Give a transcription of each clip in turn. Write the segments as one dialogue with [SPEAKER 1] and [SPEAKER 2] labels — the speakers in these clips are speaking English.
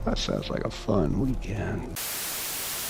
[SPEAKER 1] That sounds like a fun weekend.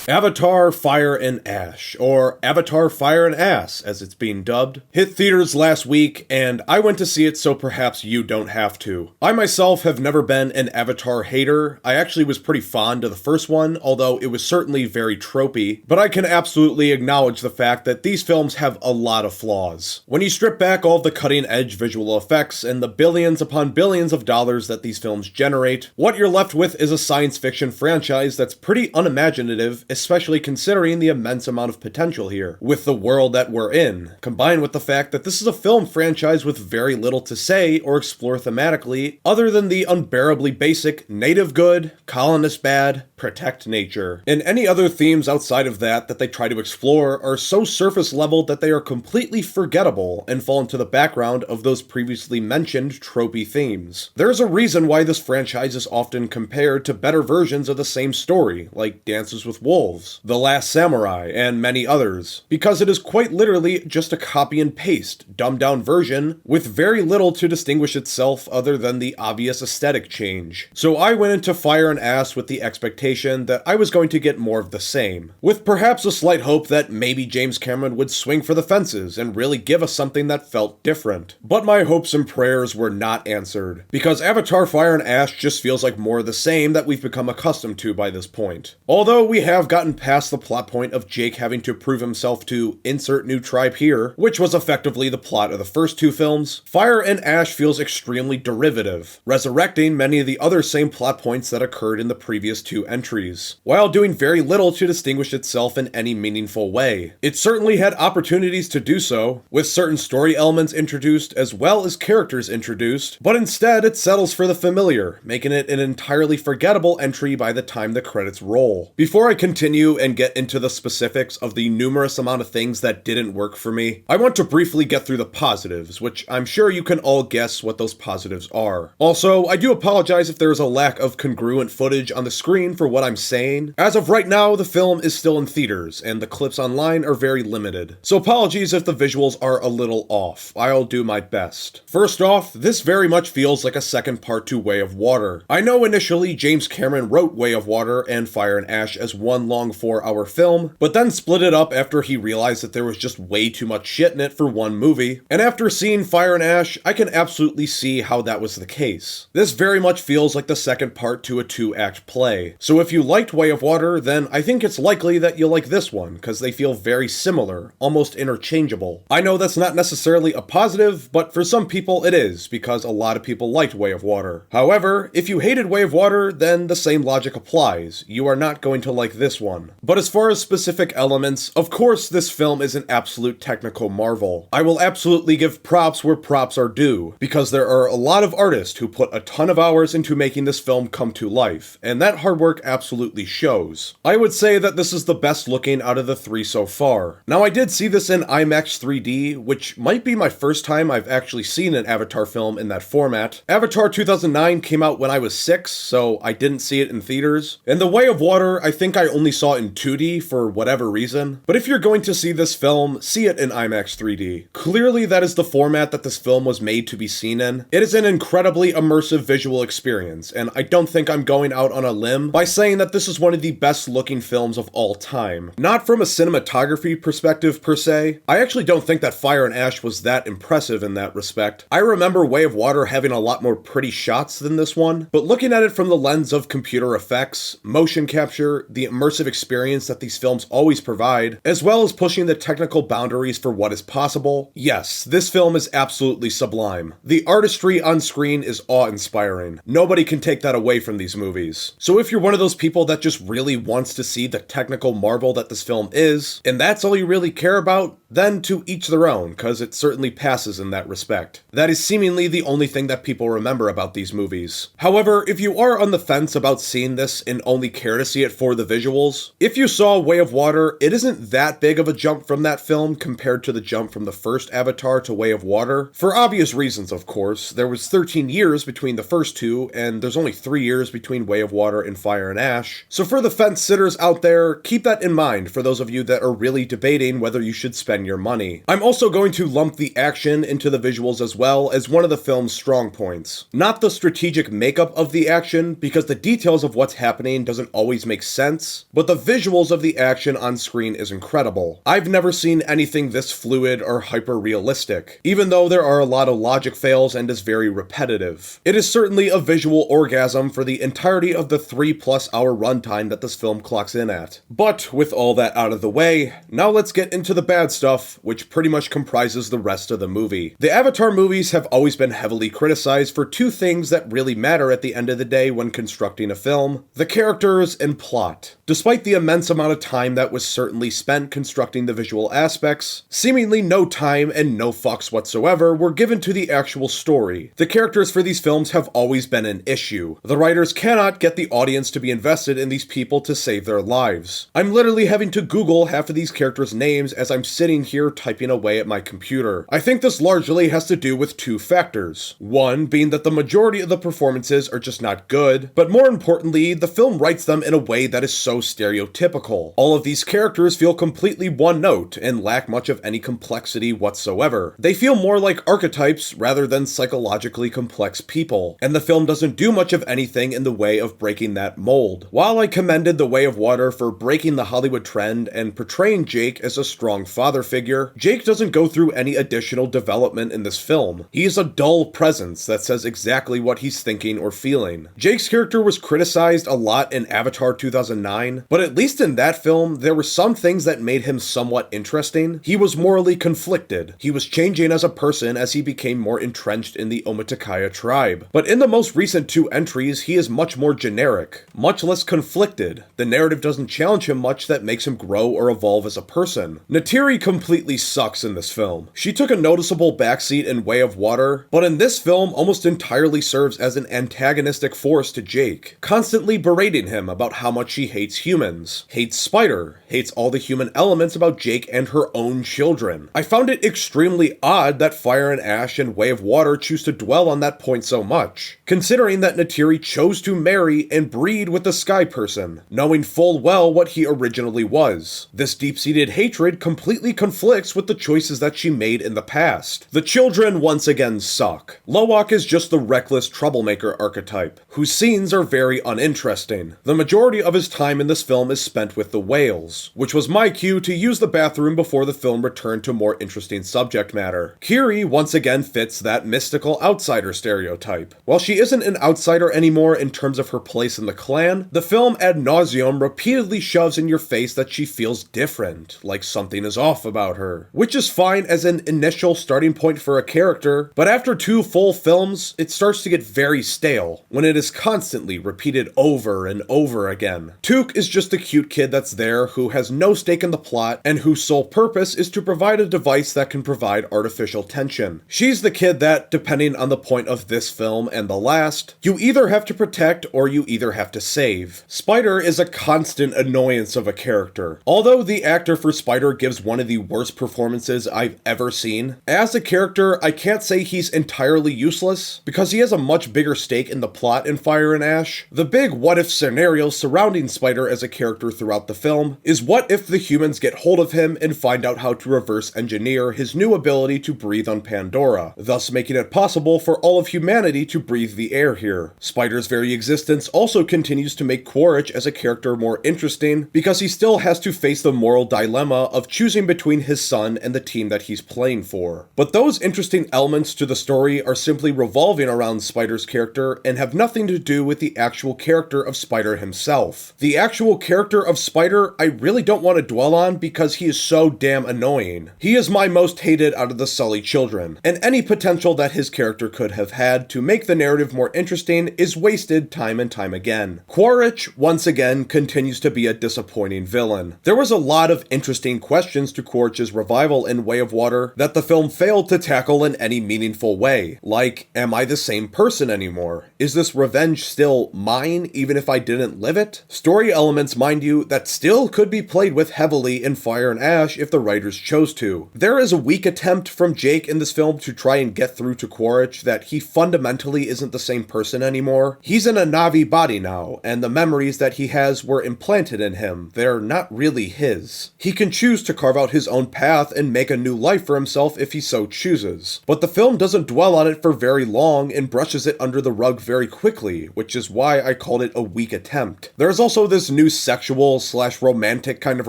[SPEAKER 2] Avatar Fire and Ash, or Avatar Fire and Ass, as it's being dubbed, hit theaters last week, and I went to see it so perhaps you don't have to. I myself have never been an Avatar hater. I actually was pretty fond of the first one, although it was certainly very tropey, but I can absolutely acknowledge the fact that these films have a lot of flaws. When you strip back all of the cutting-edge visual effects and the billions upon billions of dollars that these films generate, what you're left with is a science fiction franchise that's pretty unimaginative, especially considering the immense amount of potential here, with the world that we're in, combined with the fact that this is a film franchise with very little to say or explore thematically, other than the unbearably basic native good, colonist bad, protect nature. And any other themes outside of that they try to explore are so surface level that they are completely forgettable and fall into the background of those previously mentioned tropey themes. There's a reason why this franchise is often compared to better versions of the same story, like Dances with Wolves, The Last Samurai, and many others, because it is quite literally just a copy and paste, dumbed down version with very little to distinguish itself other than the obvious aesthetic change. So I went into Fire and Ass with the expectation that I was going to get more of the same, with perhaps a slight hope that maybe James Cameron would swing for the fences and really give us something that felt different. But my hopes and prayers were not answered, because Avatar Fire and Ash just feels like more of the same that we've become accustomed to by this point. Although we have gotten past the plot point of Jake having to prove himself to insert new tribe here, which was effectively the plot of the first two films, Fire and Ash feels extremely derivative, resurrecting many of the other same plot points that occurred in the previous two entries, while doing very little to distinguish itself in any meaningful way. It certainly had opportunities to do so, with certain story elements introduced as well as characters introduced, but instead it settles for the familiar, making it an entirely forgettable entry by the time the credits roll. Before I continue and get into the specifics of the numerous amount of things that didn't work for me, I want to briefly get through the positives, which I'm sure you can all guess what those positives are. Also, I do apologize if there is a lack of congruent footage on the screen for what I'm saying. As of right now, the film is still in theaters, and the clips online are very limited. So apologies if the visuals are a little off. I'll do my best. First off, this very much feels like a second part to Way of Water. I know initially James Cameron wrote Way of Water and Fire and Ash as one long 4-hour film, but then split it up after he realized that there was just way too much shit in it for one movie. And after seeing Fire and Ash, I can absolutely see how that was the case. This very much feels like the second part to a 2-act play. So if you liked Way of Water, then I think it's likely that you'll like this one, because they feel very similar, almost interchangeable. I know that's not necessarily a positive, but for some people it is, because a lot of people liked Way of Water. However, if you hated Way of Water, then the same logic applies. You are not going to like this one. But as far as specific elements, of course this film is an absolute technical marvel. I will absolutely give props where props are due, because there are a lot of artists who put a ton of hours into making this film come to life, and that hard work absolutely shows. I would say that this is the best looking out of the three so far. Now I did see this in IMAX 3D, which might be my first time I've actually seen an Avatar film in that format. Avatar 2009 came out when I was 6, so I didn't see it in theaters. And The Way of Water, I think I only saw in 2D for whatever reason. But if you're going to see this film, see it in IMAX 3D. Clearly that is the format that this film was made to be seen in. It is an incredibly immersive visual experience, and I don't think I'm going out on a limb by saying that this is one of the best looking films of all time. Not from a cinematography perspective per se. I actually don't think that Fire and Ash was that impressive in that respect. I remember Way of Water having a lot more pretty shots than this one, but looking at it from the lens of computer effects, motion capture, the immersive experience that these films always provide, as well as pushing the technical boundaries for what is possible, yes, this film is absolutely sublime. The artistry on screen is awe-inspiring. Nobody can take that away from these movies. So if you're one of those people that just really wants to see the technical marvel that this film is, and that's all you really care about, then to each their own, cause it certainly passes in that respect. That is seemingly the only thing that people remember about these movies. However, if you are on the fence about seeing this and only care to see it for the visuals, visuals. If you saw Way of Water, it isn't that big of a jump from that film compared to the jump from the first Avatar to Way of Water. For obvious reasons, of course. There was 13 years between the first two, and there's only 3 years between Way of Water and Fire and Ash. So for the fence sitters out there, keep that in mind for those of you that are really debating whether you should spend your money. I'm also going to lump the action into the visuals as well as one of the film's strong points. Not the strategic makeup of the action, because the details of what's happening doesn't always make sense, but the visuals of the action on screen is incredible. I've never seen anything this fluid or hyper-realistic, even though there are a lot of logic fails and is very repetitive. It is certainly a visual orgasm for the entirety of the 3+ hour runtime that this film clocks in at. But with all that out of the way, now let's get into the bad stuff, which pretty much comprises the rest of the movie. The Avatar movies have always been heavily criticized for 2 things that really matter at the end of the day when constructing a film: the characters and plot. Despite the immense amount of time that was certainly spent constructing the visual aspects, seemingly no time and no fucks whatsoever were given to the actual story. The characters for these films have always been an issue. The writers cannot get the audience to be invested in these people to save their lives. I'm literally having to Google half of these characters' names as I'm sitting here typing away at my computer. I think this largely has to do with 2 factors. One being that the majority of the performances are just not good, but more importantly, the film writes them in a way that is so stereotypical. All of these characters feel completely one note and lack much of any complexity whatsoever. They feel more like archetypes rather than psychologically complex people, and the film doesn't do much of anything in the way of breaking that mold. While I commended The Way of Water for breaking the Hollywood trend and portraying Jake as a strong father figure, Jake doesn't go through any additional development in this film. He is a dull presence that says exactly what he's thinking or feeling. Jake's character was criticized a lot in Avatar 2009, but at least in that film, there were some things that made him somewhat interesting. He was morally conflicted. He was changing as a person as he became more entrenched in the Omaticaya tribe. But in the most recent 2 entries, he is much more generic, much less conflicted. The narrative doesn't challenge him much that makes him grow or evolve as a person. Neytiri completely sucks in this film. She took a noticeable backseat in Way of Water, but in this film almost entirely serves as an antagonistic force to Jake, constantly berating him about how much she hates humans, hates Spider, hates all the human elements about Jake and her own children. I found it extremely odd that Fire and Ash and Way of Water choose to dwell on that point so much, considering that Neytiri chose to marry and breed with the Sky Person, knowing full well what he originally was. This deep-seated hatred completely conflicts with the choices that she made in the past. The children once again suck. Lowak is just the reckless troublemaker archetype, whose scenes are very uninteresting. The majority of his time in this film is spent with the whales, which was my cue to use the bathroom before the film returned to more interesting subject matter. Kiri once again fits that mystical outsider stereotype. While she isn't an outsider anymore in terms of her place in the clan, the film ad nauseum repeatedly shoves in your face that she feels different, like something is off about her, which is fine as an initial starting point for a character, but after 2 full films, it starts to get very stale, when it is constantly repeated over and over again. Took is just a cute kid that's there who has no stake in the plot and whose sole purpose is to provide a device that can provide artificial tension. She's the kid that, depending on the point of this film and the last, you either have to protect or you either have to save. Spider is a constant annoyance of a character. Although the actor for Spider gives one of the worst performances I've ever seen, as a character, I can't say he's entirely useless, because he has a much bigger stake in the plot in Fire and Ash. The big what-if scenario surrounding Spider as a character throughout the film is what if the humans get hold of him and find out how to reverse engineer his new ability to breathe on Pandora, thus making it possible for all of humanity to breathe the air here. Spider's very existence also continues to make Quaritch as a character more interesting, because he still has to face the moral dilemma of choosing between his son and the team that he's playing for. But those interesting elements to the story are simply revolving around Spider's character and have nothing to do with the actual character of Spider himself. The actual character of Spider I really don't want to dwell on because he is so damn annoying. He is my most hated out of the Sully children, and any potential that his character could have had to make the narrative more interesting is wasted time and time again. Quaritch, once again, continues to be a disappointing villain. There was a lot of interesting questions to Quaritch's revival in Way of Water that the film failed to tackle in any meaningful way. Like, am I the same person anymore? Is this revenge still mine even if I didn't live it? Story elements elements, mind you, that still could be played with heavily in Fire and Ash if the writers chose to. There is a weak attempt from Jake in this film to try and get through to Quaritch that he fundamentally isn't the same person anymore. He's in a Na'vi body now, and the memories that he has were implanted in him. They're not really his. He can choose to carve out his own path and make a new life for himself if he so chooses. But the film doesn't dwell on it for very long and brushes it under the rug very quickly, which is why I called it a weak attempt. There's also this new sexual/romantic kind of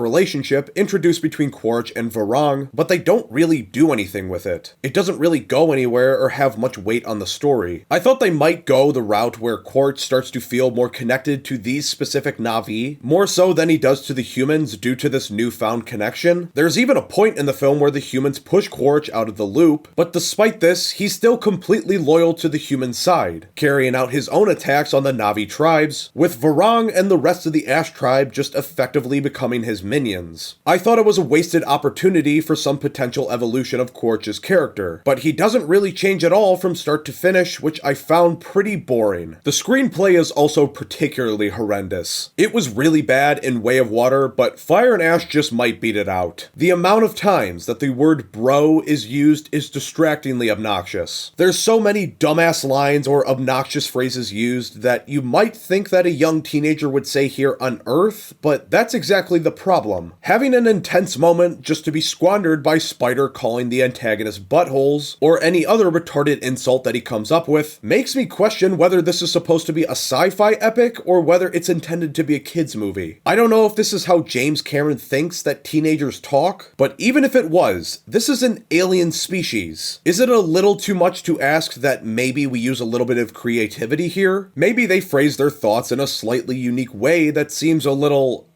[SPEAKER 2] relationship introduced between Quaritch and Varang, but they don't really do anything with it. It doesn't really go anywhere or have much weight on the story. I thought they might go the route where Quaritch starts to feel more connected to these specific Na'vi, more so than he does to the humans due to this newfound connection. There's even a point in the film where the humans push Quaritch out of the loop, but despite this, he's still completely loyal to the human side, carrying out his own attacks on the Na'vi tribes, with Varang and the rest of the Ash tribe just effectively becoming his minions. I thought it was a wasted opportunity for some potential evolution of Quaritch's character, but he doesn't really change at all from start to finish, which I found pretty boring. The screenplay is also particularly horrendous. It was really bad in Way of Water, but Fire and Ash just might beat it out. The amount of times that the word bro is used is distractingly obnoxious. There's so many dumbass lines or obnoxious phrases used that you might think that a young teenager would say here on Earth, but that's exactly the problem. Having an intense moment just to be squandered by Spider calling the antagonist buttholes, or any other retarded insult that he comes up with, makes me question whether this is supposed to be a sci-fi epic or whether it's intended to be a kid's movie. I don't know if this is how James Cameron thinks that teenagers talk, but even if it was, this is an alien species. Is it a little too much to ask that maybe we use a little bit of creativity here? Maybe they phrase their thoughts in a slightly unique way that seems a little,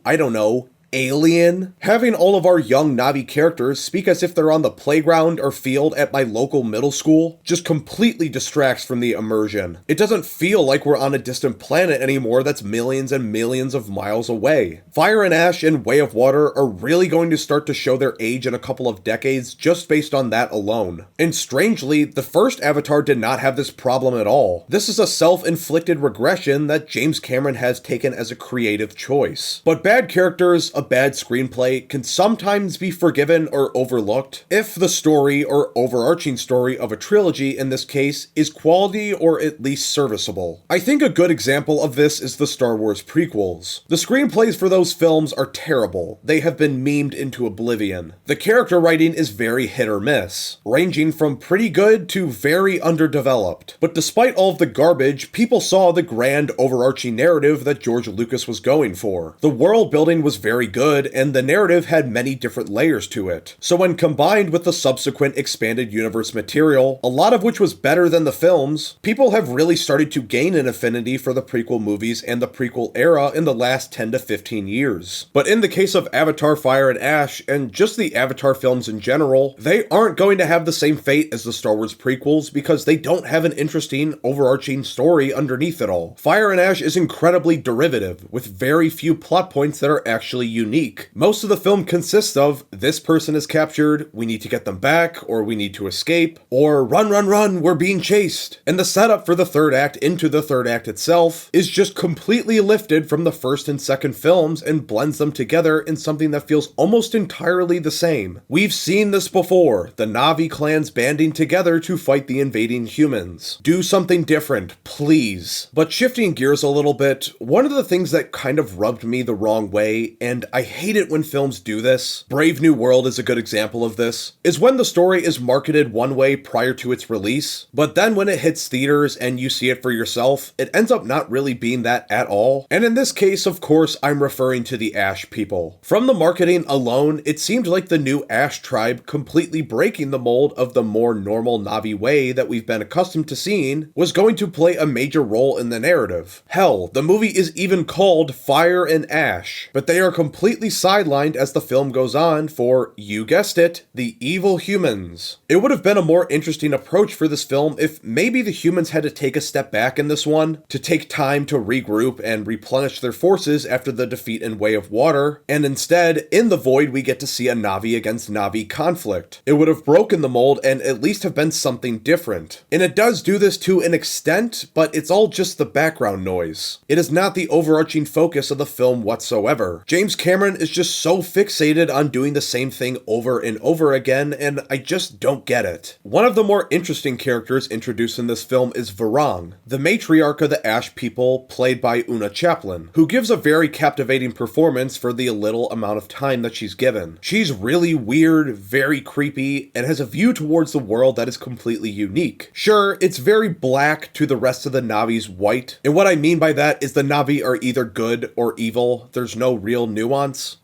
[SPEAKER 2] I don't know, alien? Having all of our young Na'vi characters speak as if they're on the playground or field at my local middle school just completely distracts from the immersion. It doesn't feel like we're on a distant planet anymore that's millions and millions of miles away. Fire and Ash and Way of Water are really going to start to show their age in a couple of decades just based on that alone. And strangely, the first Avatar did not have this problem at all. This is a self-inflicted regression that James Cameron has taken as a creative choice. But bad characters, a bad screenplay can sometimes be forgiven or overlooked if the story or overarching story of a trilogy in this case is quality or at least serviceable. I think a good example of this is the Star Wars prequels. The screenplays for those films are terrible. They have been memed into oblivion. The character writing is very hit or miss, ranging from pretty good to very underdeveloped. But despite all of the garbage, people saw the grand overarching narrative that George Lucas was going for. The world building was very good, and the narrative had many different layers to it. So when combined with the subsequent expanded universe material, a lot of which was better than the films, people have really started to gain an affinity for the prequel movies and the prequel era in the last 10 to 15 years. But in the case of Avatar, Fire and Ash, and just the Avatar films in general, they aren't going to have the same fate as the Star Wars prequels because they don't have an interesting overarching story underneath it all. Fire and Ash is incredibly derivative, with very few plot points that are actually unique. Most of the film consists of, this person is captured, we need to get them back, or we need to escape, or run, run, run, we're being chased. And the setup for the third act into the third act itself is just completely lifted from the first and second films and blends them together in something that feels almost entirely the same. We've seen this before, the Na'vi clans banding together to fight the invading humans. Do something different, please. But shifting gears a little bit, one of the things that kind of rubbed me the wrong way, and I hate it when films do this, Brave New World is a good example of this, is when the story is marketed one way prior to its release, but then when it hits theaters and you see it for yourself, it ends up not really being that at all. And in this case, of course, I'm referring to the Ash people. From the marketing alone, it seemed like the new Ash tribe completely breaking the mold of the more normal Na'vi way that we've been accustomed to seeing was going to play a major role in the narrative. Hell, the movie is even called Fire and Ash, but they are completely completely sidelined as the film goes on for, you guessed it, the evil humans. It would have been a more interesting approach for this film if maybe the humans had to take a step back in this one, to take time to regroup and replenish their forces after the defeat in Way of Water, and instead, in The Void, we get to see a Na'vi against Na'vi conflict. It would have broken the mold and at least have been something different. And it does do this to an extent, but it's all just the background noise. It is not the overarching focus of the film whatsoever. James Cameron is just so fixated on doing the same thing over and over again, and I just don't get it. One of the more interesting characters introduced in this film is Varang, the matriarch of the Ash people, played by Una Chaplin, who gives a very captivating performance for the little amount of time that she's given. She's really weird, very creepy, and has a view towards the world that is completely unique. Sure, it's very black to the rest of the Na'vi's white, and what I mean by that is the Na'vi are either good or evil. There's no real nuance,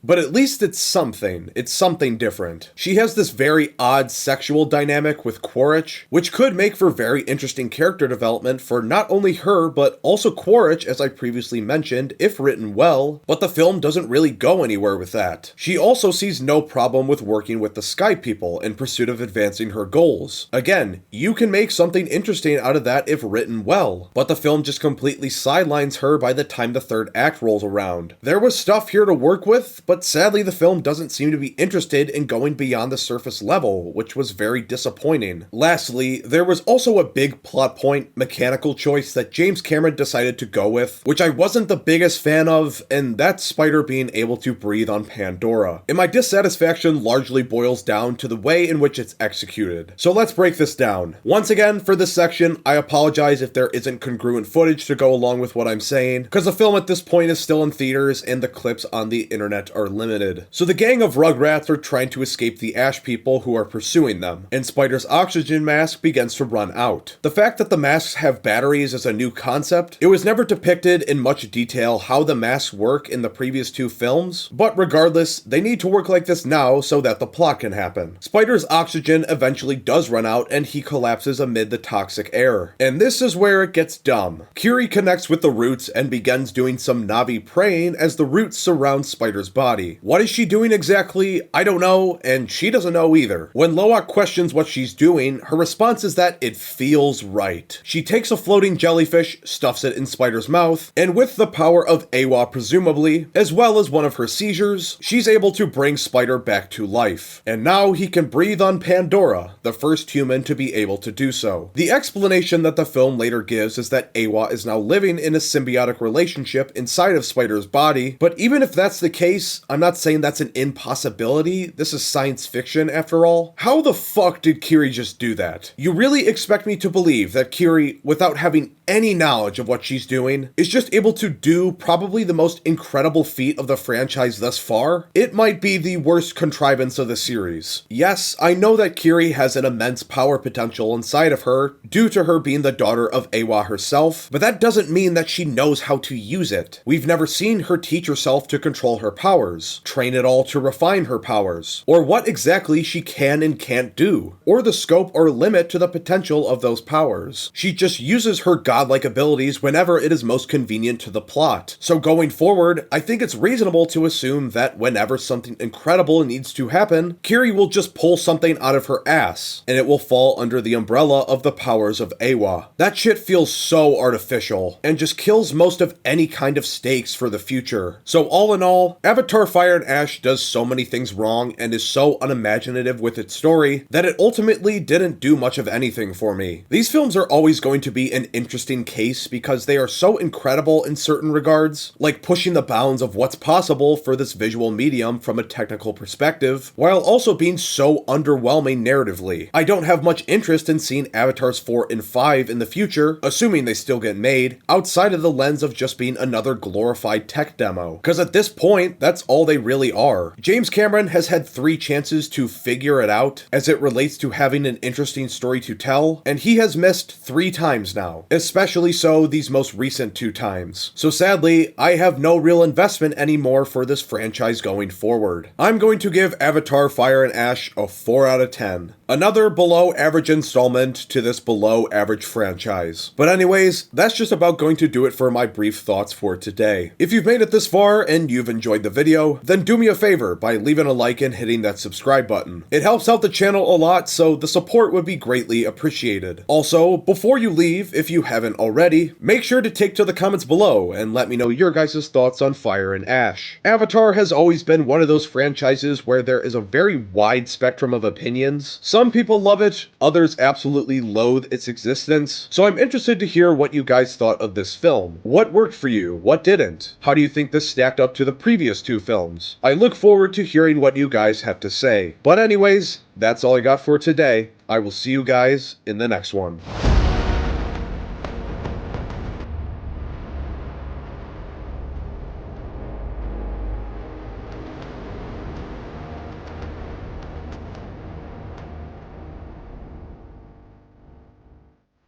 [SPEAKER 2] but at least it's something different. She has this very odd sexual dynamic with Quaritch, which could make for very interesting character development for not only her, but also Quaritch, as I previously mentioned, if written well, but the film doesn't really go anywhere with that. She also sees no problem with working with the Sky People in pursuit of advancing her goals. Again, you can make something interesting out of that if written well, but the film just completely sidelines her by the time the third act rolls around. There was stuff here to work with, but sadly the film doesn't seem to be interested in going beyond the surface level, which was very disappointing. Lastly, there was also a big plot point mechanical choice that James Cameron decided to go with, which I wasn't the biggest fan of, and that's Spider being able to breathe on Pandora. And my dissatisfaction largely boils down to the way in which it's executed. So let's break this down. Once again, for this section, I apologize if there isn't congruent footage to go along with what I'm saying, because the film at this point is still in theaters and the clips on the internet are limited. So the gang of Rugrats are trying to escape the Ash people who are pursuing them, and Spider's oxygen mask begins to run out. The fact that the masks have batteries is a new concept. It was never depicted in much detail how the masks work in the previous two films, but regardless, they need to work like this now so that the plot can happen. Spider's oxygen eventually does run out and he collapses amid the toxic air. And this is where it gets dumb. Curie connects with the roots and begins doing some Na'vi praying as the roots surround Spider's body. What is she doing exactly? I don't know, and she doesn't know either. When Loak questions what she's doing, her response is that it feels right. She takes a floating jellyfish, stuffs it in Spider's mouth, and with the power of Awa presumably, as well as one of her seizures, she's able to bring Spider back to life. And now he can breathe on Pandora, the first human to be able to do so. The explanation that the film later gives is that Awa is now living in a symbiotic relationship inside of Spider's body, but even if that's the case, I'm not saying that's an impossibility. This is science fiction after all. How the fuck did Curie just do that? You really expect me to believe that Curie, without having any knowledge of what she's doing, is just able to do probably the most incredible feat of the franchise thus far? It might be the worst contrivance of the series. Yes, I know that Curie has an immense power potential inside of her, due to her being the daughter of Awa herself, but that doesn't mean that she knows how to use it. We've never seen her teach herself to control her powers, train it all to refine her powers, or what exactly she can and can't do, or the scope or limit to the potential of those powers. She just uses her godlike abilities whenever it is most convenient to the plot. So going forward, I think it's reasonable to assume that whenever something incredible needs to happen, Curie will just pull something out of her ass, and it will fall under the umbrella of the powers of Awa. That shit feels so artificial, and just kills most of any kind of stakes for the future. So all in all, Avatar Fire and Ash does so many things wrong and is so unimaginative with its story that it ultimately didn't do much of anything for me. These films are always going to be an interesting case because they are so incredible in certain regards, like pushing the bounds of what's possible for this visual medium from a technical perspective, while also being so underwhelming narratively. I don't have much interest in seeing Avatars 4 and 5 in the future, assuming they still get made, outside of the lens of just being another glorified tech demo. Because at this point, that's all they really are. James Cameron has had 3 chances to figure it out as it relates to having an interesting story to tell, and he has missed 3 times now, especially so these most recent 2 times. So sadly, I have no real investment anymore for this franchise going forward. I'm going to give Avatar Fire and Ash a 4 out of 10. Another below average installment to this below average franchise. But anyways, that's just about going to do it for my brief thoughts for today. If you've made it this far and you've enjoyed enjoyed the video, then do me a favor by leaving a like and hitting that subscribe button. It helps out the channel a lot, so the support would be greatly appreciated. Also, before you leave, if you haven't already, make sure to take to the comments below and let me know your guys' thoughts on Fire and Ash. Avatar has always been one of those franchises where there is a very wide spectrum of opinions. Some people love it, others absolutely loathe its existence, so I'm interested to hear what you guys thought of this film. What worked for you? What didn't? How do you think this stacked up to the previous two films? I look forward to hearing what you guys have to say. But anyways, that's all I got for today. I will see you guys in the next one.